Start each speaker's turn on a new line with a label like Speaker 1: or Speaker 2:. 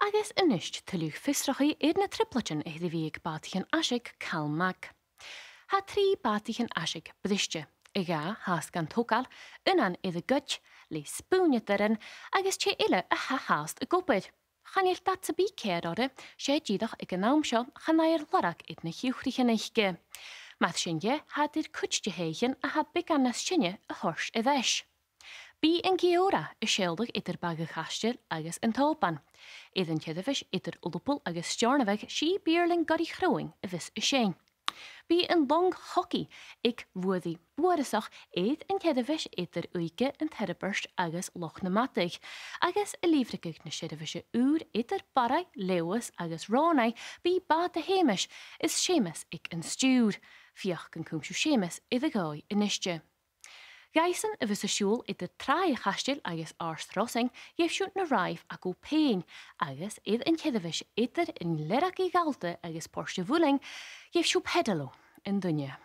Speaker 1: agus inist tuilh fistrachaí iad na triplatin ag bhíag bàtaichean asig Calmac. Tá 3 bàtaichean asig Briste, i gá has gan tógáil, inan iad a gut, le spúne darin, agus té eile a háast a gopid. Chanil dat sa bí céir ára, sé díadach ag an nám seo chanair lorach iad na hiúchrichen eiche. Math sinne had iad cúte héichen a ha big an na sinne a thors i bheis. Bí an géóra is séaldach idir bagga chastil agus an tópan. Iad an cedafis idir ulupul agus stjarnaveg sí bírling gari chróing a vis i séin. Bí an long hockey ag bhuadí buarasach iad an cedafis idir uige an terabirst agus loch na matig, agus i lífrigig na sedafise úr idir barai, lewas agus rónai bí Bàta héimis is sémas ag an stúr, fiach gan cúmsú sémas idir gái iniste. Gaisan a bhís a siúl idir trai chastil agus ársrosing jeifsiú na raibh a go péin, agus iad an cedafis idir in lerach i galta agus porste bhuling jeifsiú pedalo in dunne.